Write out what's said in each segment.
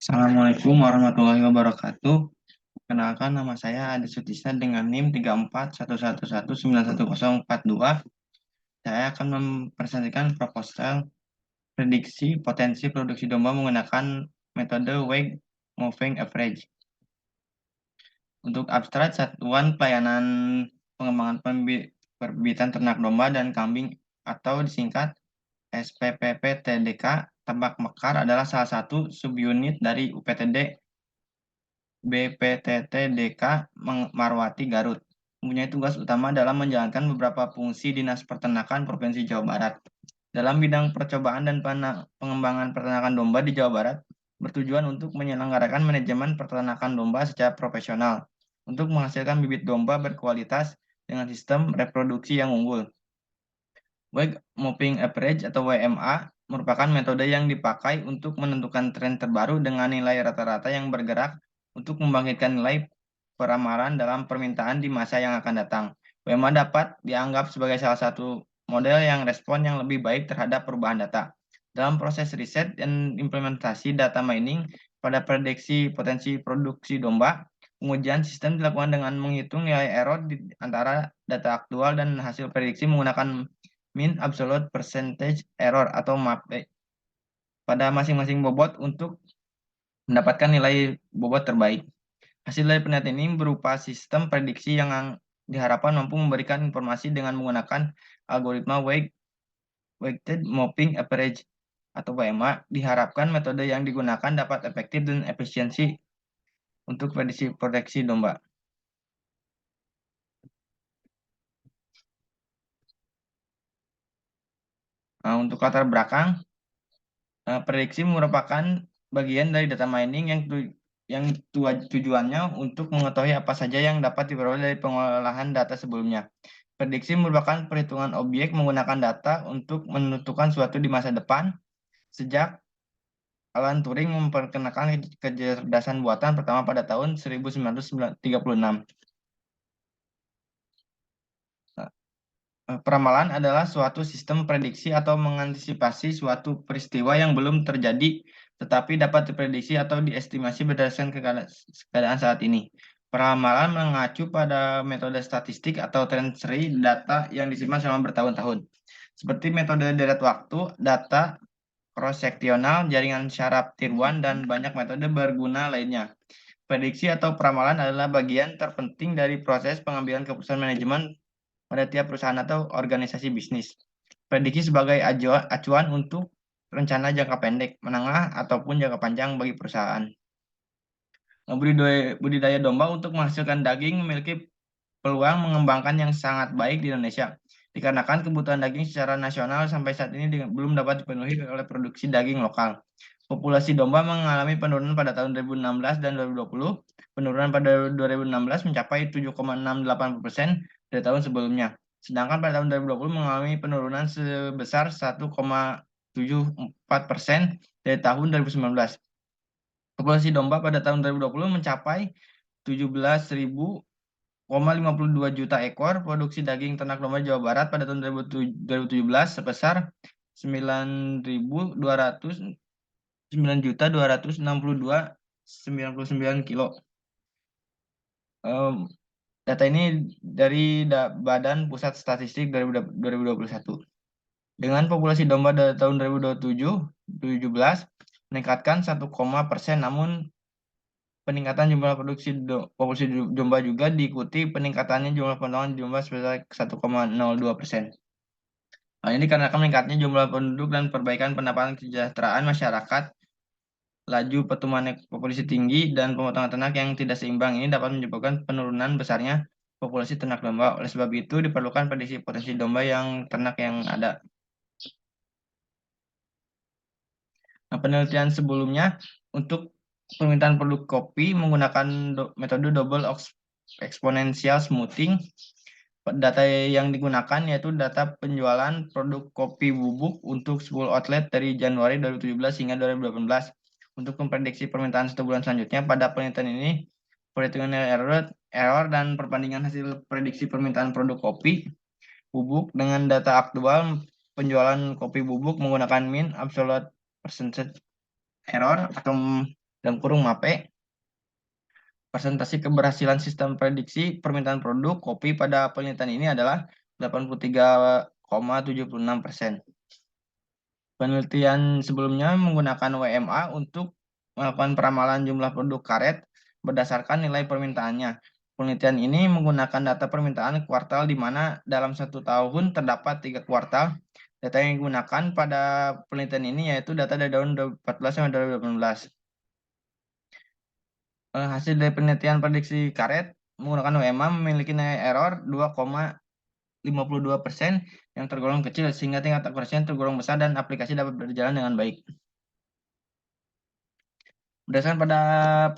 Assalamualaikum warahmatullahi wabarakatuh. Kenalkan nama saya Adi Sutisna dengan NIM 3411191042. Saya akan mempresentasikan proposal prediksi potensi produksi domba menggunakan metode Weight Moving Average. Untuk abstrak, Satuan Pelayanan Pengembangan Perbibitan Ternak Domba dan Kambing atau disingkat SPPP-TDK Tebak Mekar adalah salah satu subunit dari UPTD BPTT-DK Marwati Garut. Mempunyai tugas utama dalam menjalankan beberapa fungsi Dinas Peternakan Provinsi Jawa Barat. Dalam bidang percobaan dan pengembangan peternakan domba di Jawa Barat, bertujuan untuk menyelenggarakan manajemen peternakan domba secara profesional, untuk menghasilkan bibit domba berkualitas dengan sistem reproduksi yang unggul. Weight Moving Average atau WMA merupakan metode yang dipakai untuk menentukan tren terbaru dengan nilai rata-rata yang bergerak untuk membangkitkan nilai peramalan dalam permintaan di masa yang akan datang. WMA dapat dianggap sebagai salah satu model yang respon yang lebih baik terhadap perubahan data. Dalam proses riset dan implementasi data mining pada prediksi potensi produksi domba, pengujian sistem dilakukan dengan menghitung nilai error di antara data aktual dan hasil prediksi menggunakan mean absolute percentage error atau MAPE pada masing-masing bobot untuk mendapatkan nilai bobot terbaik. Hasil dari penelitian ini berupa sistem prediksi yang diharapkan mampu memberikan informasi dengan menggunakan algoritma Weighted Moving Average atau WMA. Diharapkan metode yang digunakan dapat efektif dan efisiensi untuk prediksi domba. Nah, untuk latar belakang, prediksi merupakan bagian dari data mining yang tujuannya untuk mengetahui apa saja yang dapat diperoleh dari pengolahan data sebelumnya. Prediksi merupakan perhitungan objek menggunakan data untuk menentukan suatu di masa depan. Sejak Alan Turing memperkenalkan kecerdasan buatan pertama pada tahun 1936. Peramalan adalah suatu sistem prediksi atau mengantisipasi suatu peristiwa yang belum terjadi tetapi dapat diprediksi atau diestimasi berdasarkan keadaan saat ini. Peramalan mengacu pada metode statistik atau trend series data yang disimpan selama bertahun-tahun. Seperti metode deret waktu, data cross-seksional, jaringan syaraf tiruan, dan banyak metode berguna lainnya. Prediksi atau peramalan adalah bagian terpenting dari proses pengambilan keputusan manajemen pada tiap perusahaan atau organisasi bisnis. Prediksi sebagai acuan untuk rencana jangka pendek, menengah, ataupun jangka panjang bagi perusahaan. Budidaya domba untuk menghasilkan daging memiliki peluang mengembangkan yang sangat baik di Indonesia, dikarenakan kebutuhan daging secara nasional sampai saat ini belum dapat dipenuhi oleh produksi daging lokal. Populasi domba mengalami penurunan pada tahun 2016 dan 2020. Penurunan pada 2016 mencapai 7,68% dari tahun sebelumnya. Sedangkan pada tahun 2020 mengalami penurunan sebesar 1,74% dari tahun 2019. Populasi domba pada tahun 2020 mencapai 17.052 juta ekor. Produksi daging ternak domba Jawa Barat pada tahun 2017 sebesar 9.262.999 kilo. Data ini dari Badan Pusat Statistik 2021. Dengan populasi domba dari tahun 2017 meningkatkan 1,%, namun peningkatan jumlah populasi domba juga diikuti peningkatannya jumlah pemotongan domba sebesar 1,02%. Hal ini karena meningkatnya jumlah penduduk dan perbaikan pendapatan kesejahteraan masyarakat. Laju pertumbuhan populasi tinggi dan pemotongan ternak yang tidak seimbang ini dapat menyebabkan penurunan besarnya populasi ternak domba. Oleh sebab itu diperlukan prediksi potensi domba yang ternak yang ada. Nah, penelitian sebelumnya untuk permintaan produk kopi menggunakan metode double exponential smoothing. Data yang digunakan yaitu data penjualan produk kopi bubuk untuk 10 outlet dari Januari 2017 hingga 2018. Untuk memprediksi permintaan 1 bulan selanjutnya, pada penelitian ini perhitungan error dan perbandingan hasil prediksi permintaan produk kopi bubuk dengan data aktual penjualan kopi bubuk menggunakan mean absolute percentage error atau dalam kurung MAPE. Presentasi keberhasilan sistem prediksi permintaan produk kopi pada penelitian ini adalah 83,76%. Penelitian sebelumnya menggunakan WMA untuk melakukan peramalan jumlah produk karet berdasarkan nilai permintaannya. Penelitian ini menggunakan data permintaan kuartal di mana dalam 1 tahun terdapat 3 kuartal. Data yang digunakan pada penelitian ini yaitu data dari tahun 2014 sampai 2018. Hasil dari penelitian prediksi karet menggunakan WMA memiliki nilai error 2,52% yang tergolong kecil sehingga tingkat akurasinya tergolong besar dan aplikasi dapat berjalan dengan baik. Berdasarkan pada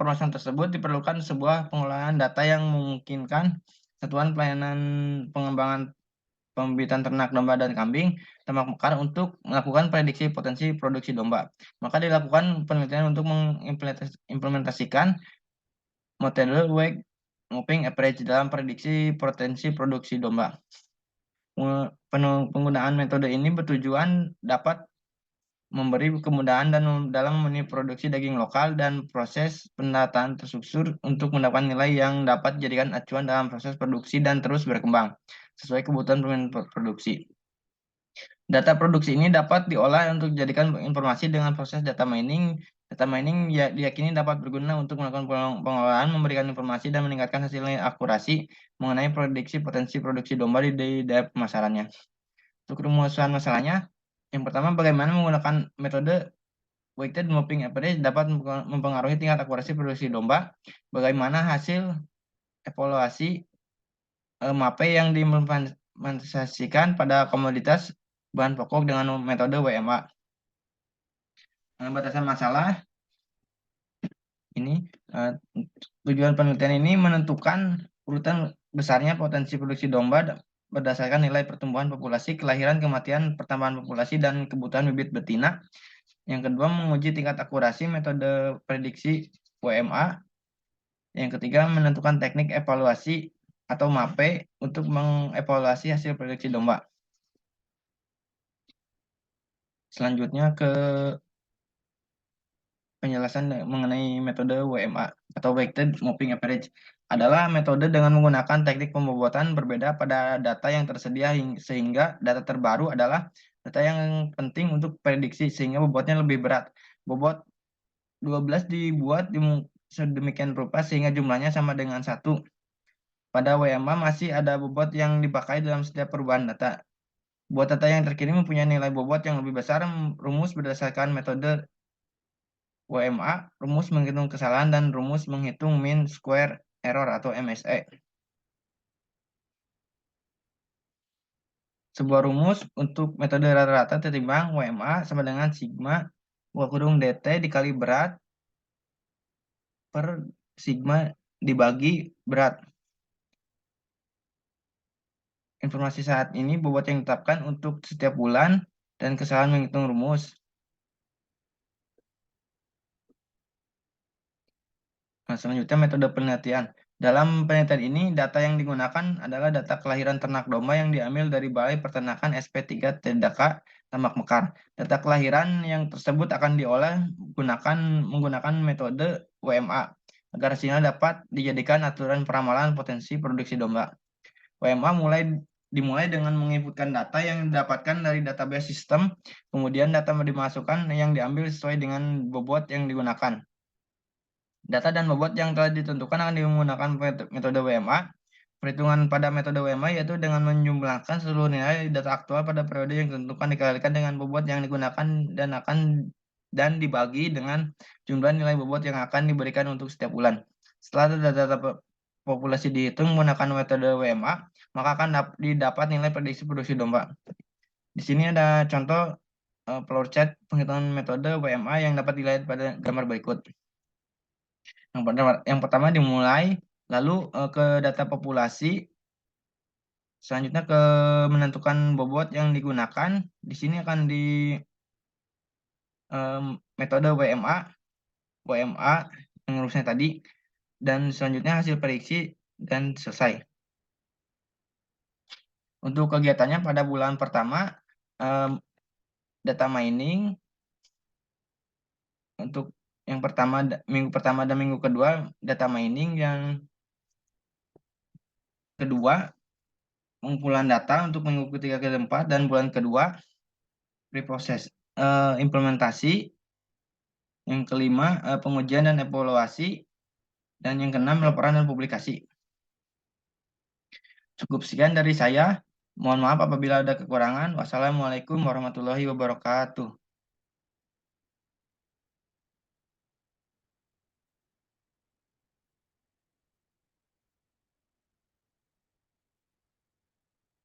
permasalahan tersebut diperlukan sebuah pengolahan data yang memungkinkan satuan pelayanan pengembangan pembibitan ternak domba dan kambing ternak mekar untuk melakukan prediksi potensi produksi domba. Maka dilakukan penelitian untuk mengimplementasikan metode weight mapping average dalam prediksi potensi produksi domba. Penggunaan metode ini bertujuan dapat memberi kemudahan dalam memenuhi produksi daging lokal dan proses pendataan terstruktur untuk mendapatkan nilai yang dapat dijadikan acuan dalam proses produksi dan terus berkembang sesuai kebutuhan produksi. Data produksi ini dapat diolah untuk dijadikan informasi dengan proses data mining. Data mining diyakini dapat berguna untuk melakukan pengolahan, memberikan informasi, dan meningkatkan hasilnya akurasi mengenai prediksi potensi produksi domba di daerah pemasarannya. Untuk rumusan masalahnya, yang pertama bagaimana menggunakan metode weighted mapping average dapat mempengaruhi tingkat akurasi produksi domba, bagaimana hasil evaluasi MAPE yang diimplementasikan pada komoditas bahan pokok dengan metode WMA. Batasan masalah ini tujuan penelitian ini menentukan urutan besarnya potensi produksi domba berdasarkan nilai pertumbuhan populasi, kelahiran, kematian, pertambahan populasi, dan kebutuhan bibit betina. Yang kedua, menguji tingkat akurasi metode prediksi WMA. Yang ketiga, menentukan teknik evaluasi atau MAPE untuk mengevaluasi hasil prediksi domba. Selanjutnya ke penjelasan mengenai metode WMA atau weighted mapping average adalah metode dengan menggunakan teknik pembobotan berbeda pada data yang tersedia sehingga data terbaru adalah data yang penting untuk prediksi sehingga bobotnya lebih berat. Bobot 12 dibuat sedemikian rupa sehingga jumlahnya sama dengan 1. Pada WMA masih ada bobot yang dipakai dalam setiap perubahan data. Buat data yang terkirim mempunyai nilai bobot yang lebih besar, rumus berdasarkan metode WMA, rumus menghitung kesalahan, dan rumus menghitung mean square error atau MSE. Sebuah rumus untuk metode rata-rata tertimbang WMA sama dengan sigma (dt) dikali berat per sigma dibagi berat. Informasi saat ini bobot yang ditetapkan untuk setiap bulan dan kesalahan menghitung rumus. Selanjutnya metode penelitian. Dalam penelitian ini, data yang digunakan adalah data kelahiran ternak domba yang diambil dari Balai Peternakan SP3 Tedaka, Tambak Mekar. Data kelahiran yang tersebut akan diolah menggunakan metode WMA agar hasilnya dapat dijadikan aturan peramalan potensi produksi domba. WMA dimulai dengan menginputkan data yang didapatkan dari database sistem, kemudian data dimasukkan yang diambil sesuai dengan bobot yang digunakan. Data dan bobot yang telah ditentukan akan menggunakan metode WMA. Perhitungan pada metode WMA yaitu dengan menjumlahkan seluruh nilai data aktual pada periode yang ditentukan dikalikan dengan bobot yang digunakan dan dibagi dengan jumlah nilai bobot yang akan diberikan untuk setiap bulan. Setelah data populasi dihitung menggunakan metode WMA, maka akan didapat nilai prediksi produksi domba. Di sini ada contoh flowchart penghitungan metode WMA yang dapat dilihat pada gambar berikut. Yang pertama dimulai Lalu ke data populasi, selanjutnya ke menentukan bobot yang digunakan. Di sini akan di metode WMA yang urusnya tadi, dan selanjutnya hasil prediksi dan selesai. Untuk kegiatannya pada bulan pertama, data mining. Untuk yang pertama, minggu pertama dan minggu kedua, data mining. Yang kedua, pengumpulan data untuk minggu ketiga ke keempat, dan bulan kedua, preproses implementasi. Yang kelima, pengujian dan evaluasi. Dan yang keenam, laporan dan publikasi. Cukup sekian dari saya. Mohon maaf apabila ada kekurangan. Wassalamualaikum warahmatullahi wabarakatuh.